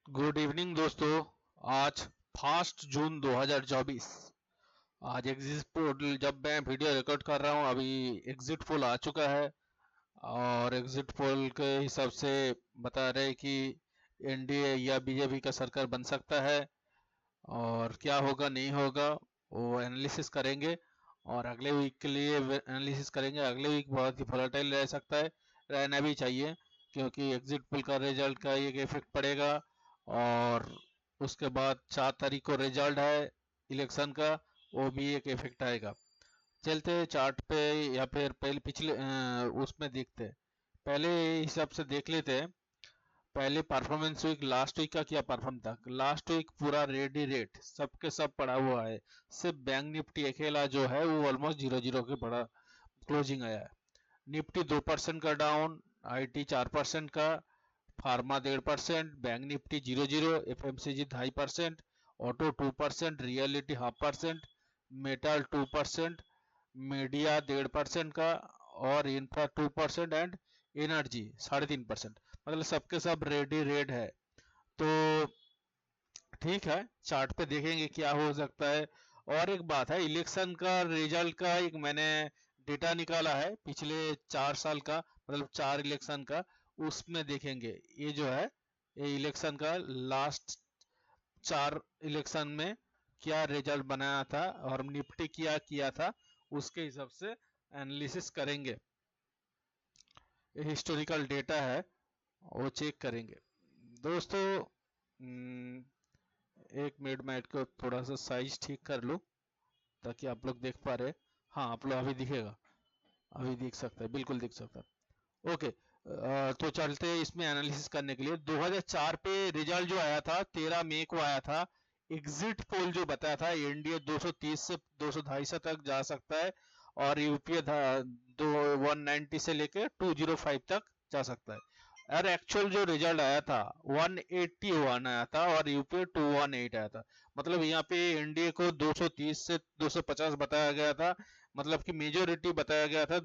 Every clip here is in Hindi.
गुड इवनिंग दोस्तों। आज 1 जून 2024। आज एग्जिट पोल, जब मैं वीडियो रिकॉर्ड कर रहा हूँ अभी एग्जिट पोल आ चुका है और एग्जिट पोल के हिसाब से बता रहे कि एनडीए या बीजेपी का सरकार बन सकता है और क्या होगा नहीं होगा वो एनालिसिस करेंगे और अगले वीक के लिए एनालिसिस करेंगे। अगले वीक बहुत ही वोलेटाइल रह सकता है, रहना भी चाहिए क्योंकि एग्जिट पोल का रिजल्ट का एक इफेक्ट पड़ेगा और उसके बाद 4 तारीख को रिजल्ट है इलेक्शन का, वो भी एक इफेक्ट आएगा। चलते हैं चार्ट पे या फिर पहले पिछले उसमें देखते हैं। पहले हिसाब से देख लेते हैं। पहले परफॉर्मेंस वीक, लास्ट वीक का क्या परफॉर्म था। लास्ट वीक पूरा रेडी रेट सबके सब पड़ा हुआ है, सिर्फ बैंक निफ्टी अकेला जो है वो ऑलमोस्ट 0-0 के बड़ा क्लोजिंग आया है। निफ्टी 2% का डाउन, आईटी 4% का, pharma 1.5%, bank Nifty 0-0, FMCG 2.5%, auto 2%, reality 0.5%, metal 2%, media 1.5% का और इंफ्रा 2% एंड एनर्जी 3.5%। मतलब सबके सब रेडी रेड है। तो ठीक है, चार्ट पे देखेंगे क्या हो सकता है। और एक बात है, इलेक्शन का रिजल्ट का एक मैंने डेटा निकाला है पिछले 4 साल का, मतलब 4 इलेक्शन का। उसमें देखेंगे ये जो है, ये इलेक्शन का लास्ट 4 इलेक्शन में क्या रिजल्ट बनाया था और निफ्टी क्या किया था, उसके हिसाब से एनालिसिस करेंगे। ये हिस्टोरिकल डेटा है, वो चेक करेंगे दोस्तों। एक मिनट में इसको थोड़ा सा साइज ठीक कर लूँ ताकि आप लोग देख पा रहे। हाँ, आप लोग अभी दिखेगा, अभी दिख सकता है, बिल्कुल दिख सकता है। ओके, तो चलते हैं इसमें एनालिसिस करने के लिए। 2004 पे रिजल्ट जो आया था 13 मई को आया था। एग्जिट पोल जो बताया था एनडीए 230 से 202 तक जा सकता है और यूपीए 190 से लेकर 205 तक जा सकता है। और एक्चुअल जो रिजल्ट आया था 181 आया था और यूपीए 218 आया था। मतलब यहाँ पे एनडीए को 230 से 250 बताया गया था, मतलब कि मेजोरिटी बताया गया था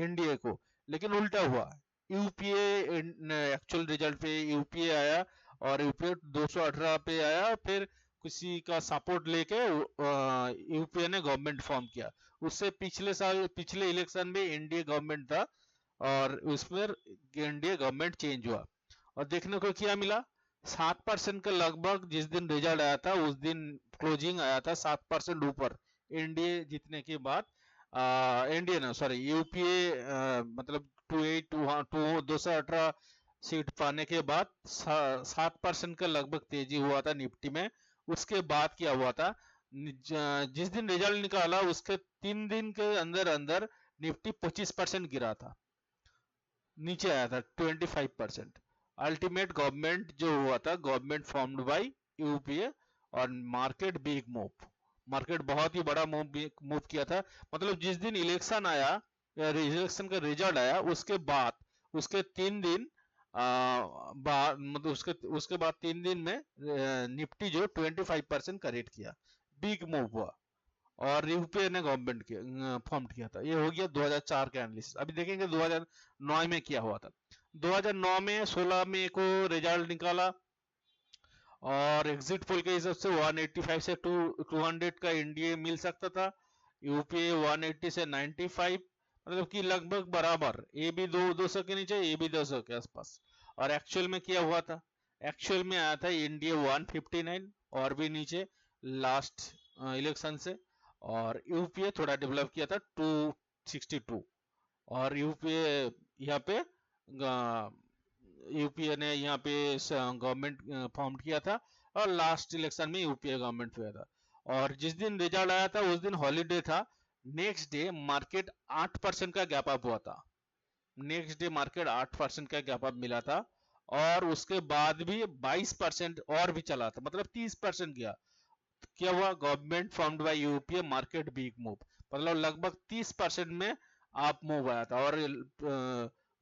एनडीए को, लेकिन उल्टा हुआ। यूपीए एक्चुअल रिजल्ट पे यूपीए आया और यूपीए 218 पे आया। फिर किसी का सपोर्ट लेके यूपीए ने गवर्नमेंट फॉर्म किया। उससे पिछले साल, पिछले इलेक्शन में एनडीए गवर्नमेंट था और उसमें एनडीए गवर्नमेंट चेंज हुआ और देखने को क्या मिला, 7% के लगभग जिस दिन रिजल्ट आया था उस दिन क्लोजिंग आया था 7% ऊपर एनडीए जीतने के बाद। एनडीए ना, सॉरी, यूपीए मतलब 218 सीट पाने के बाद 7% का लगभग तेजी हुआ था निफ्टी में। उसके बाद क्या हुआ था, जिस दिन रिजल्ट निकाला उसके 3 दिन के अंदर अंदर निफ्टी 25% गिरा था, नीचे आया था 25%। अल्टीमेट गवर्नमेंट जो हुआ था, गवर्नमेंट फॉर्म्ड बाय यूपीए और मार्केट बिग मूव, मार्केट बहुत ही बड़ा मूव किया था। मतलब जिस दिन इलेक्शन आया, इलेक्शन का रिजल्ट आया उसके बाद, उसके 3 दिन बाद, मतलब उसके बाद 3 दिन में निफ्टी जो 25% का रेट किया, बिग मूव हुआ और यूपीए ने गवर्नमेंट के फॉर्म किया था। ये हो गया 2004 का एनालिसिस। अभी देखेंगे 2009 में क्या हुआ था। 2009 में 16 मई को रिजल्ट निकाला और एग्जिट पोल के हिसाब से 185 से 200 का एनडीए मिल सकता था, यूपीए 180 से 95, मतलब कि लगभग बराबर। ए भी 200 के नीचे, ए भी 200 के आसपास। और एक्चुअल में क्या हुआ था, एक्चुअल में आया था एनडीए 159 और भी नीचे लास्ट इलेक्शन से, और यूपीए थोड़ा डेवलप किया था 262 और यूपीए यहाँ पे यूपीए ने यहाँ पे गवर्नमेंट फॉर्म किया था और लास्ट इलेक्शन में यूपीए गवर्नमेंट हुआ था। और जिस दिन रिजल्ट आया था उस दिन हॉलीडे था। नेक्स्ट डे मार्केट 8% का गैप अप हुआ था, नेक्स्ट डे मार्केट 8% का गैप अप मिला था और उसके बाद भी 22% और भी चला था, मतलब 30% गया। क्या हुआ, government formed by UPA, market big move, मतलब लगभग 30% में आप मूव आया था। और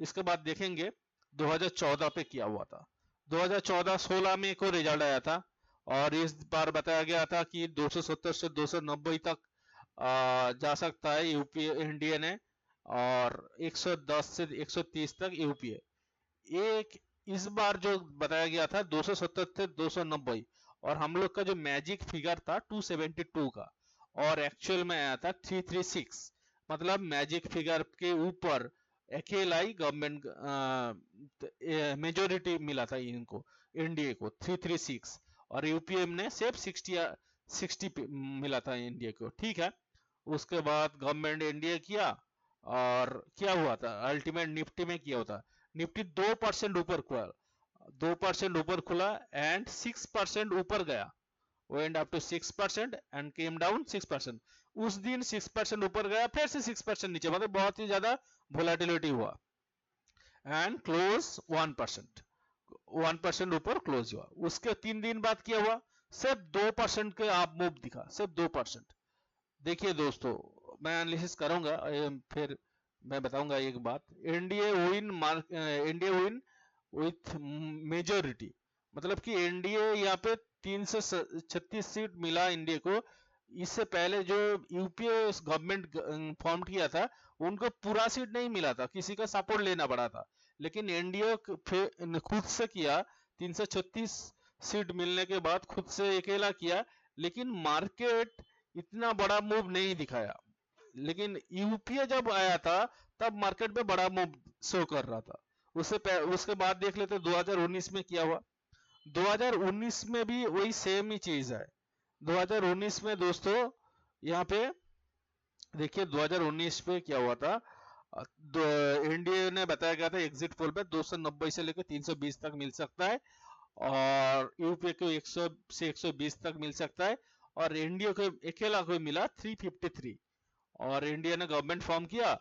इसके बाद देखेंगे 2014 पे क्या हुआ था। 2014 16 मई को रिजल्ट आया था और इस बार बताया गया था कि 270 से 290 तक जा सकता है यूपीए एनडीए ने और 110 से 130 तक यूपीए। एक इस बार जो बताया गया था 270 से 290, और हम लोग का जो मैजिक फिगर था 272 का, और एक्चुअल में आया था 336। मतलब मैजिक फिगर के ऊपर अकेला ही गवर्नमेंट मेजोरिटी मिला था इनको, एनडीए को 336, और यूपीएम ने सिर्फ 60 मिला था एनडीए को। ठीक है, उसके बाद गवर्नमेंट एनडीए किया, और क्या हुआ था अल्टीमेट निफ्टी में किया होता, निफ्टी 2% ऊपर खुला, 2% ऊपर खुला एंड 6% ऊपर गया, went up to 6% and came down 6%। उस दिन 6% ऊपर गया, फिर से 6% नीचे, मतलब बहुत ही ज्यादा वोलेटिलिटी हुआ, एंड क्लोज 1% ऊपर क्लोज हुआ। उसके 3 दिन बाद क्या हुआ, सिर्फ 2% के आप मूव दिखा, सिर्फ 2%। देखिए दोस्तों, मैं एनालिसिस करूंगा, फिर मैं बताऊंगा एक बात। एनडीए विन विथ मेजोरिटी, मतलब कि एनडीए यहाँ पे 336 सीट मिला इंडिया को। इससे पहले जो यूपीए गवर्नमेंट फॉर्म किया था, उनको पूरा सीट नहीं मिला था, किसी का सपोर्ट लेना पड़ा था, लेकिन एनडीए खुद से किया, 336 सीट मिलने के बाद खुद से अकेला किया, लेकिन मार्केट इतना बड़ा मूव नहीं दिखाया। लेकिन यूपीए जब आया था तब मार्केट में बड़ा मूव शो कर रहा था। उसके बाद देख लेते 2019 में क्या हुआ। 2019 में भी वही सेम ही चीज है। 2019 में दोस्तों यहाँ पे देखिए 2019 पे क्या हुआ था, एनडीए ने बताया गया था एग्जिट पोल पे 290 से लेकर 320 तक मिल सकता है, और यूपीए को 100 से 120 तक मिल सकता है, और एनडीए को अकेला को मिला 353। और इंडिया ने गवर्नमेंट फॉर्म किया,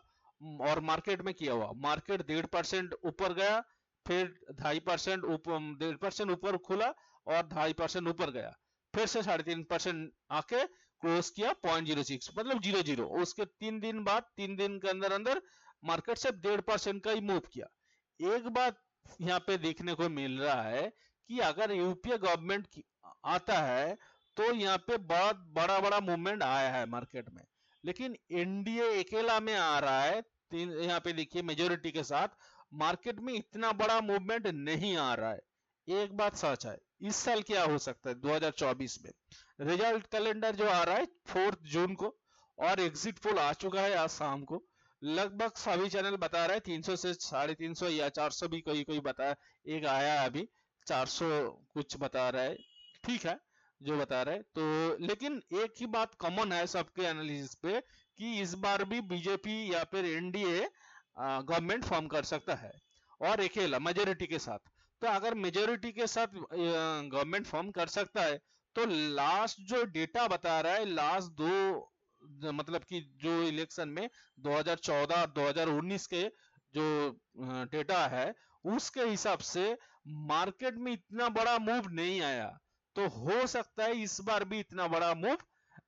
और मार्केट में किया हुआ, मार्केट 1.5% ऊपर गया, फिर 2.5% ऊपर, 1.5% ऊपर खुला और 2.5% ऊपर गया, फिर से 3.5% आके क्लोज किया 0.06, मतलब 0.0। उसके 3 दिन बाद, 3 दिन के अंदर अंदर मार्केट से 1.5% का ही मूव किया। एक बात यहाँ पे देखने को मिल रहा है कि अगर यूपीए गवर्नमेंट आता है तो यहाँ पे बहुत बड़ा बड़ा मूवमेंट आया है मार्केट में, लेकिन एनडीए अकेला में आ रहा है, यहाँ पे देखिए मेजोरिटी के साथ, मार्केट में इतना बड़ा मूवमेंट नहीं आ रहा है। एक बात सच है, इस साल क्या हो सकता है 2024 में, रिजल्ट कैलेंडर जो आ रहा है 4 जून को, और एग्जिट पोल आ चुका है आज शाम को। लगभग सभी चैनल बता रहे हैं 300 से 350 या 400 भी कोई कोई बता, एक आया अभी 400 कुछ बता रहा है, ठीक है जो बता रहे हैं। तो लेकिन एक ही बात कॉमन है सबके एनालिसिस पे, कि इस बार भी बीजेपी या फिर एनडीए गवर्नमेंट फॉर्म कर सकता है, और अकेला मेजोरिटी के साथ। तो अगर मेजोरिटी के साथ गवर्नमेंट फॉर्म कर सकता है, तो लास्ट जो डेटा बता रहा है, लास्ट मतलब कि जो इलेक्शन में 2014 और 2019 के जो डेटा है, उसके हिसाब से मार्केट में इतना बड़ा मूव नहीं आया। तो हो सकता है इस बार भी इतना बड़ा मूव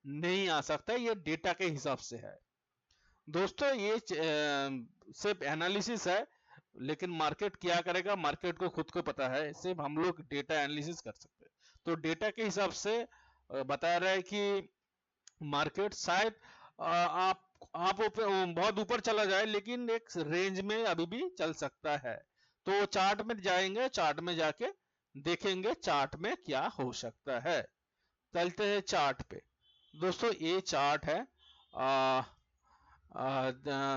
नहीं आ सकता, ये डेटा के हिसाब से है दोस्तों। ये सिर्फ एनालिसिस है, लेकिन मार्केट क्या करेगा मार्केट को खुद को पता है, सिर्फ हम लोग डेटा एनालिसिस कर सकते हैं। तो डेटा के हिसाब से बता रहा है कि मार्केट शायद आप बहुत ऊपर चला जाए, लेकिन एक रेंज में अभी भी चल सकता है। तो चार्ट में जाएंगे, चार्ट में जाके देखेंगे चार्ट में क्या हो सकता है। चलते हैं चार्ट पे दोस्तों, ये चार्ट है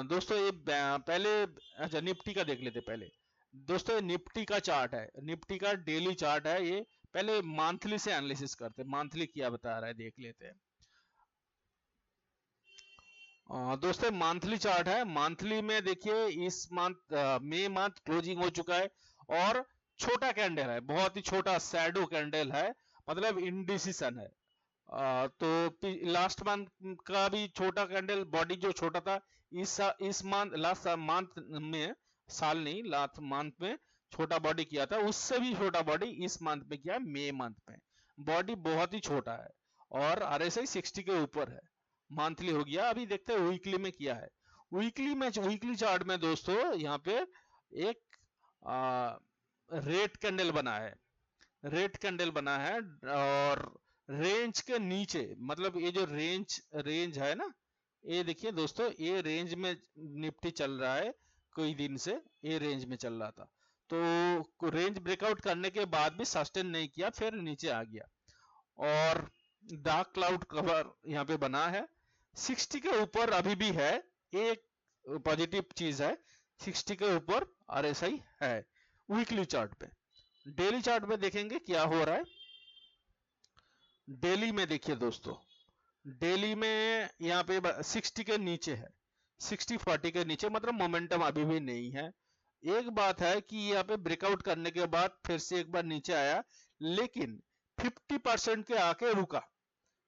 दोस्तों, ये पहले अच्छा निफ्टी का देख लेते पहले दोस्तों। ये निफ्टी का चार्ट है, निफ्टी का डेली चार्ट है ये। पहले मंथली से एनालिसिस करते, मंथली क्या बता रहा है देख लेते हैं। दोस्तों मंथली चार्ट है, मंथली में देखिए इस मंथ मई मंथ क्लोजिंग हो चुका है, और छोटा कैंडल है, बहुत ही छोटा शैडो कैंडल है, मतलब इंडिसिशन है। तो लास्ट मंथ का भी छोटा कैंडल बॉडी जो छोटा था, इस मंथ लास्ट मंथ में, साल नहीं लास्ट मंथ में छोटा बॉडी किया था, उससे भी छोटा बॉडी इस मंथ में किया, मई मंथ में बॉडी बहुत ही छोटा है, और आरएसआई 60 के ऊपर है। मंथली हो गया, अभी देखते हैं वीकली में किया है। वीकली चार्ट में दोस्तों यहाँ पे एक रेड कैंडल बना है, रेड कैंडल बना है, और रेंज के नीचे, मतलब ये जो रेंज है ना, ये देखिए दोस्तों, ये रेंज में निफ्टी चल रहा है, कोई दिन से ये रेंज में चल रहा था। तो रेंज ब्रेकआउट करने के बाद भी सस्टेन नहीं किया, फिर नीचे आ गया और डार्क क्लाउड कवर यहाँ पे बना है। 60 के ऊपर अभी भी है, एक पॉजिटिव चीज है, 60 के ऊपर RSI है वीकली चार्ट पे। डेली चार्ट में देखेंगे क्या हो रहा है। डेली में देखिए दोस्तों, डेली में यहाँ पे 60 के नीचे है, 60-40 के नीचे, मतलब मोमेंटम अभी भी नहीं है। एक बात है कि यहाँ पे ब्रेकआउट करने के बाद फिर से एक बार नीचे आया, लेकिन 50% के आके रुका।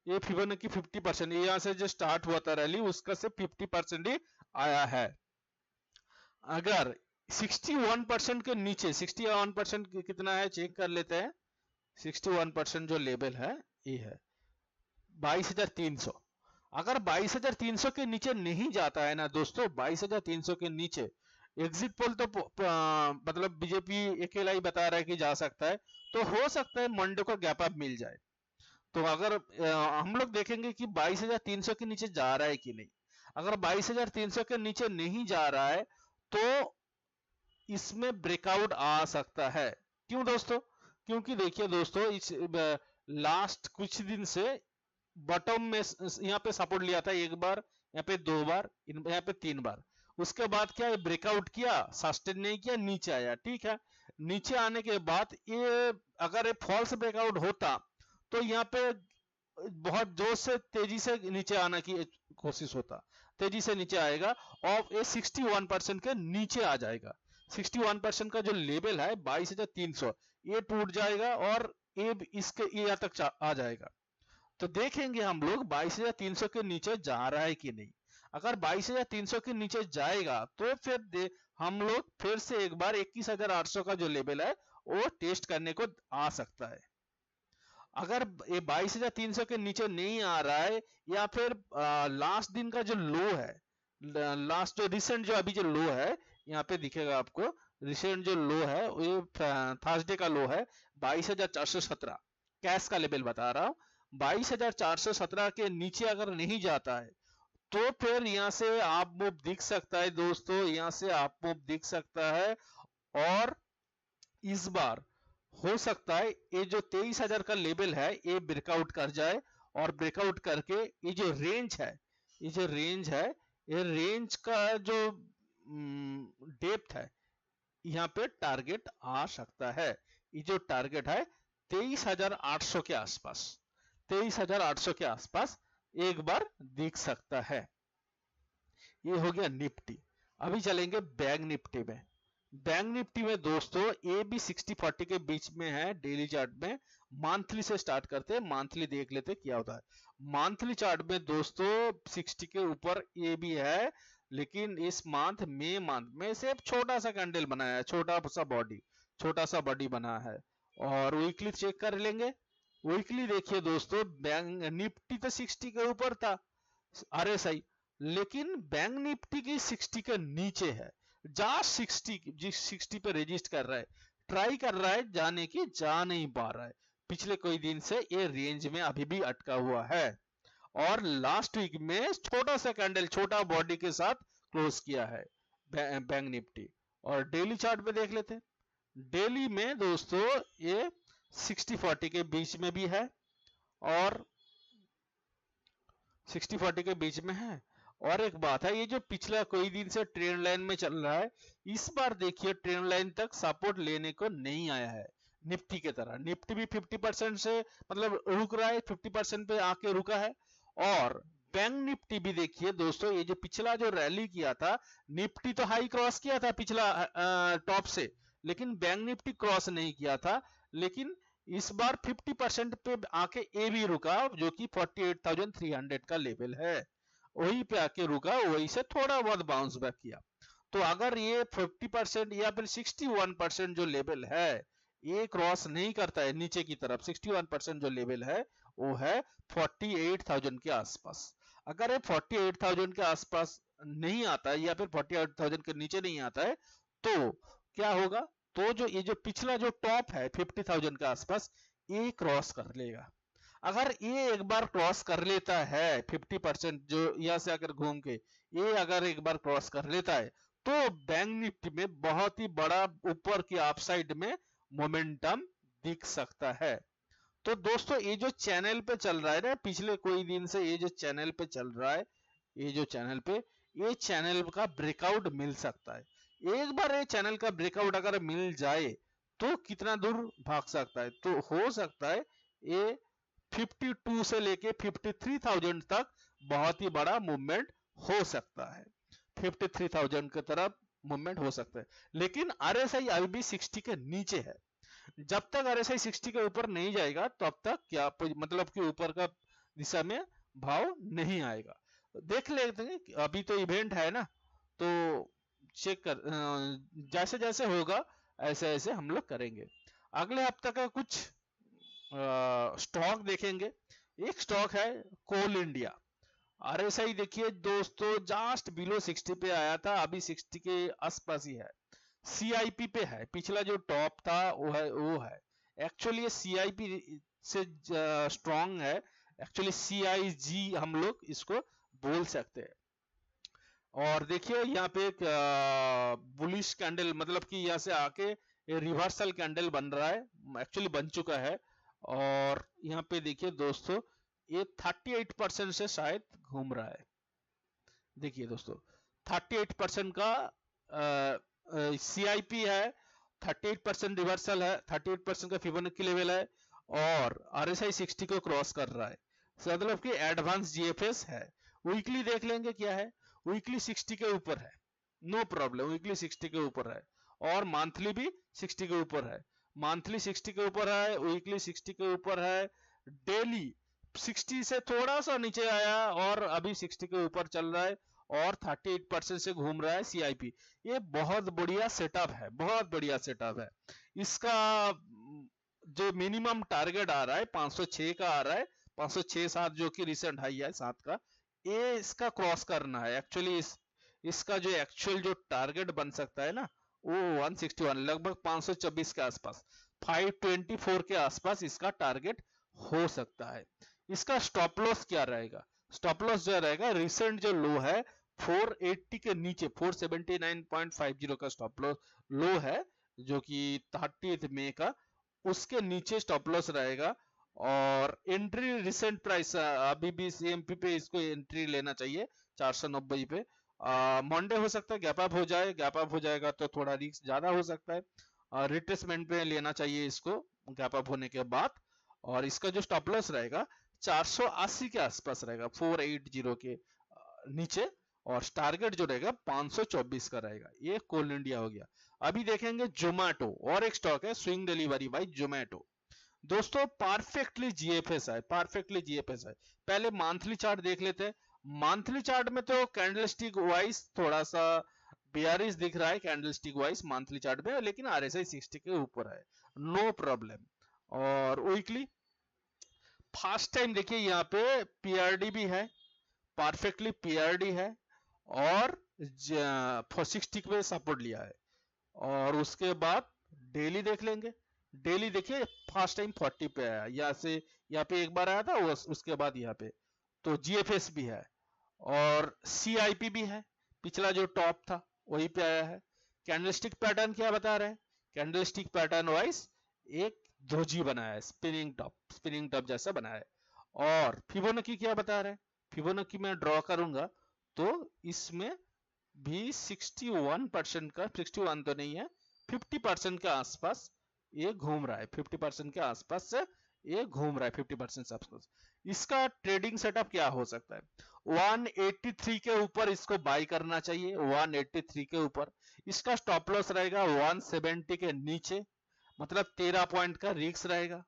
ये फिबोनाची 50%, यहाँ से जो स्टार्ट हुआ था रैली उसका से 50% ही आया है। अगर 61% के नीचे, 61% कितना है चेक कर लेते हैं। 61% जो लेवल है ये है 22,300। अगर 22,300 के नीचे नहीं जाता है ना दोस्तों, 22,300 के नीचे, एग्जिट पोल तो मतलब बीजेपी अकेला ही बता रहा है कि जा सकता है, तो हो सकता है मंडे को गैप अप मिल जाए। तो अगर हम लोग देखेंगे कि 22,300 के नीचे जा रहा है कि नहीं। अगर 22,300 के नीचे नहीं जा रहा है तो इसमें ब्रेकआउट आ सकता है। क्यों दोस्तों? क्योंकि देखिए दोस्तों, इस लास्ट कुछ दिन से बॉटम में यहाँ पे सपोर्ट लिया था, एक बार, यहाँ पे 2 बार, यहाँ पे 3 बार। उसके बाद क्या ब्रेकआउट किया, सस्टेन नहीं किया, नीचे आया। ठीक है, नीचे आने के बाद ये अगर ये फॉल्स ब्रेकआउट होता तो यहाँ पे बहुत जोर से तेजी से नीचे आने की कोशिश होता, तेजी से नीचे आएगा और ये 61% के नीचे आ जाएगा। 61% का जो लेवल है 22,300, ये टूट जाएगा और ये इसके यहाँ तक आ जाएगा। तो देखेंगे हम लोग 22,300 के नीचे जा रहा है कि नहीं। अगर 22,300 के नीचे जाएगा तो फिर हम लोग फिर से एक बार 21,800 का जो लेवल है वो टेस्ट करने को आ सकता है। अगर ये 22,300 के नीचे नहीं आ रहा है, या फिर लास्ट दिन का जो लो है, लास्ट जो रिसेंट जो अभी जो लो है, यहाँ पे दिखेगा आपको, रिसेंट जो लो है ये थर्सडे का लो है 22,417, कैश का लेवल बता रहा हूँ। 22,417 के नीचे अगर नहीं जाता है तो फिर यहाँ से आप मूव दिख सकता है दोस्तों, यहाँ से आप मूव दिख सकता है। और इस बार हो सकता है ये जो 23,000 का लेवल है ये ब्रेकआउट कर जाए, और ब्रेकआउट करके ये जो रेंज है, ये जो रेंज है, ये रेंज का जो डेप्थ है यहाँ पे टारगेट आ सकता है। ये जो टारगेट है 23,800 के आसपास, 23,800 के आसपास एक बार दिख सकता है। ये हो गया निफ्टी। अभी चलेंगे बैंक निफ्टी में। बैंक निफ्टी में दोस्तों ये भी 60-40 के बीच में है डेली चार्ट में। मंथली से स्टार्ट करते हैं, मंथली देख लेते क्या होता है। मंथली चार्ट में दोस्तों 60 के ऊपर ये भी है, लेकिन इस मंथ में सिर्फ छोटा सा कैंडल बनाया है, छोटा सा बॉडी बना है। और वीकली चेक कर लेंगे। वीकली देखिए दोस्तों, बैंक निफ्टी तो 60 के ऊपर था RSI, लेकिन बैंक निफ्टी की 60 के नीचे है। जा 60 पे रजिस्ट कर रहा है, ट्राई कर रहा है जाने की, जा नहीं पा रहा है। पिछले कोई दिन से ये रेंज में अभी भी अटका हुआ है, और लास्ट वीक में छोटा सा कैंडल, छोटा बॉडी के साथ क्लोज किया है बैंक निफ्टी। और डेली चार्ट पे देख लेते हैं। डेली में दोस्तों ये 60-40 के बीच में भी है, और 60-40 के बीच में है। और एक बात है, ये जो पिछला कोई दिन से ट्रेंड लाइन में चल रहा है, इस बार देखिए ट्रेंड लाइन तक सपोर्ट लेने को नहीं आया है निफ्टी के तरह। निफ्टी भी 50% से मतलब रुक रहा है, 50% पे आके रुका है। और बैंक निफ्टी भी देखिए दोस्तों, ये जो पिछला जो रैली किया था, निफ्टी तो हाई क्रॉस किया था पिछला टॉप से, लेकिन बैंक निफ्टी क्रॉस नहीं किया था। लेकिन इस बार 50% पे आके ए भी रुका, जो कि 48,300 का लेवल है, वहीं पे आके रुका, वहीं से थोड़ा बहुत बाउंस बैक किया। तो अगर ये 50% या फिर 61% जो लेवल है ये क्रॉस नहीं करता है नीचे की तरफ, 61% जो लेवल है वो है 48,000 के आसपास। अगर ये 48,000 के आसपास नहीं आता है, या फिर 48,000 के नीचे नहीं आता है, तो क्या होगा, तो जो ये जो पिछला जो टॉप है 50,000 के आसपास, ये क्रॉस कर लेगा। अगर ये एक बार क्रॉस कर लेता है 50%, जो यहाँ से अगर घूम के ये अगर एक बार क्रॉस कर लेता है, तो बैंक निफ्टी में बहुत ही बड़ा ऊपर की अपसाइड में मोमेंटम दिख सकता है। तो दोस्तों ये जो चैनल पे चल रहा है ना, पिछले कोई दिन से ये जो चैनल पे चल रहा है, ये जो चैनल पे, ये चैनल का ब्रेकआउट मिल सकता है। एक बार ये चैनल का ब्रेकआउट अगर मिल जाए तो कितना दूर भाग सकता है, तो हो सकता है ये 52 से लेके 53,000 तक बहुत ही बड़ा मूवमेंट हो सकता है। 53,000 की तरफ मूवमेंट हो सकता है, लेकिन RSI अभी भी 60 के नीचे है। जब तक RSI 60 के ऊपर नहीं जाएगा तब तक क्या मतलब कि ऊपर का दिशा में भाव नहीं आएगा। देख लेते हैं, अभी तो इवेंट है ना, तो चेक कर जैसे जैसे होगा ऐसे ऐसे हम लोग करेंगे। अगले हफ्ते का कुछ स्टॉक देखेंगे। एक स्टॉक है कोल इंडिया। RSI देखिए दोस्तों जस्ट बिलो 60 पे आया था, अभी 60 के आसपास ही है। CIP पे है, पिछला जो टॉप था वो है। एक्चुअली ये CIP से स्ट्रॉन्ग है, एक्चुअली CIG हम लोग इसको बोल सकते हैं। और देखिए यहाँ पे एक बुलिश कैंडल, मतलब कि यहाँ से आके ये रिवर्सल कैंडल बन रहा है, एक्चुअली बन चुका है। और यहाँ पे देखिए दोस्तों ये 38% से शायद घूम रहा है। देखिए दोस्तों 38% का CIP है, 38% रिवर्सल है, 38% का फिबोनाची लेवल है, और RSI 60 को क्रॉस कर रहा है, मतलब कि एडवांस GFS है। वीकली देख लेंगे क्या है, वीकली 60 के ऊपर है, नो प्रॉब्लम, वीकली 60 के ऊपर है, और मंथली भी 60 के ऊपर है, मंथली 60 के ऊपर है, वीकली 60 के ऊपर है, डेली 60 से थोड़ा सा नीचे आया और अभी 60 के ऊपर चल रहा है, और 38% से घूम रहा है CIP। ये बहुत बढ़िया सेटअप है, बहुत बढ़िया सेटअप है। इसका जो मिनिमम टारगेट आ रहा है 506 का आ रहा है, 506-7 जो कि रिसेंट हाई है 7 का, ये इसका क्रॉस करना है। एक्चुअली इसका जो एक्चुअल जो टारगेट बन सकता है ना, वो 161, लगभग 524 के आसपास, 524 के आसपास इसका टारगेट हो सकता है। इसका स्टॉप लॉस क्या रहेगा, स्टॉप लॉस जो रहेगा रिसेंट जो लो है 480 के नीचे, 479.50 का स्टॉप लॉस लो है, जो कि 30 मई का, उसके नीचे स्टॉप लॉस रहेगा। और एंट्री रिसेंट प्राइस अभी भी CMP पे इसको एंट्री लेना चाहिए 490 पे। मंडे हो सकता है गैप अप हो जाए, गैप अप हो जाएगा तो थोड़ा रिस्क ज्यादा हो सकता है, रिट्रेसमेंट पे लेना चाहिए इसको गैप अप होने के बाद। और इसका जो स्टॉप लॉस रहेगा 480 के आसपास रहेगा, 480 के नीचे, और टारगेट जो रहेगा 524 का रहेगा। ये कोल इंडिया हो गया। अभी देखेंगे जोमेटो, और एक स्टॉक है स्विंग डिलीवरी बाय जोमेटो। दोस्तों परफेक्टली GFS है, परफेक्टली GFS है। पहले मंथली चार्ट देख लेते हैं। मंथली चार्ट में तो कैंडलस्टिक वाइज थोड़ा सा बेयरिश दिख रहा है कैंडलस्टिक वाइज मंथली चार्ट में, लेकिन RSI 60 के ऊपर है, नो प्रॉब्लम। और वीकली फर्स्ट टाइम देखिए यहाँ पे PRD भी है, परफेक्टली PRD है, और 60 पे सपोर्ट लिया है। और उसके बाद डेली देख लेंगे। डेली देखिए फर्स्ट टाइम 40 पे आया, यहाँ से यहाँ पे एक बार आया था, उसके बाद यहाँ पे तो GFS भी है, और CIP भी है, पिछला जो टॉप था वही पे आया है। कैंडलस्टिक पैटर्न क्या बता रहे हैं, कैंडलस्टिक पैटर्न वाइज एक दोजी बनाया है, स्पिनिंग टॉप जैसा बनाया है। और फिबोनाची क्या बता रहे हैं, फिबोनाची मैं ड्रॉ करूंगा तो इसमें भी 61% का, 61 तो नहीं है, 50% के आसपास ये घूम रहा है, 50% के आसपास से ये घूम रहा है, 50% से आसपास। इसका ट्रेडिंग सेटअप क्या हो सकता है, 183 के ऊपर इसको बाय करना चाहिए, 183 के ऊपर। इसका स्टॉप लॉस रहेगा 170 के नीचे, मतलब 13 पॉइंट का रिस्क रहेगा।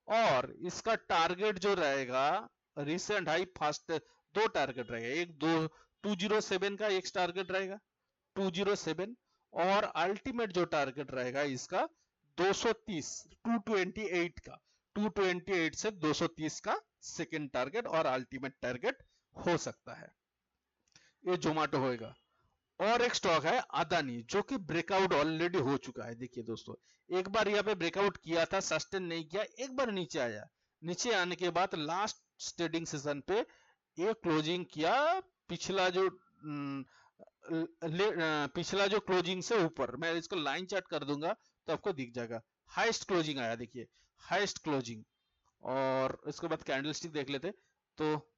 और इसका टारगेट जो रहेगा रिसेंट हाई फर्स्ट, दो टारगेट रहेगा, एक 207 का एक टारगेट रहेगा 207, और अल्टीमेट जो टारगेट रहेगा इसका 230, 228 का, 228 से 230 का सेकेंड टारगेट और अल्टीमेट टारगेट हो सकता है। ये जोमेटो होएगा। और एक स्टॉक है अदानी, जो कि ब्रेकआउट ऑलरेडी हो चुका है। देखिए दोस्तों एक बार यहाँ पे ब्रेकआउट किया था, सस्टेन नहीं किया, एक बार नीचे आया, नीचे आने के बाद लास्ट ट्रेडिंग सेशन पे ये क्लोजिंग किया, पिछला जो पिछला जो क्लोजिंग से ऊपर, मैं इसको लाइन चार्ट कर दूंगा तो आपको दिख जाएगा। हाईएस्ट क्लोजिंग आया, देखिए हाईएस्ट क्लोजिंग। और इसके बाद कैंडलस्टिक देख लेते, तो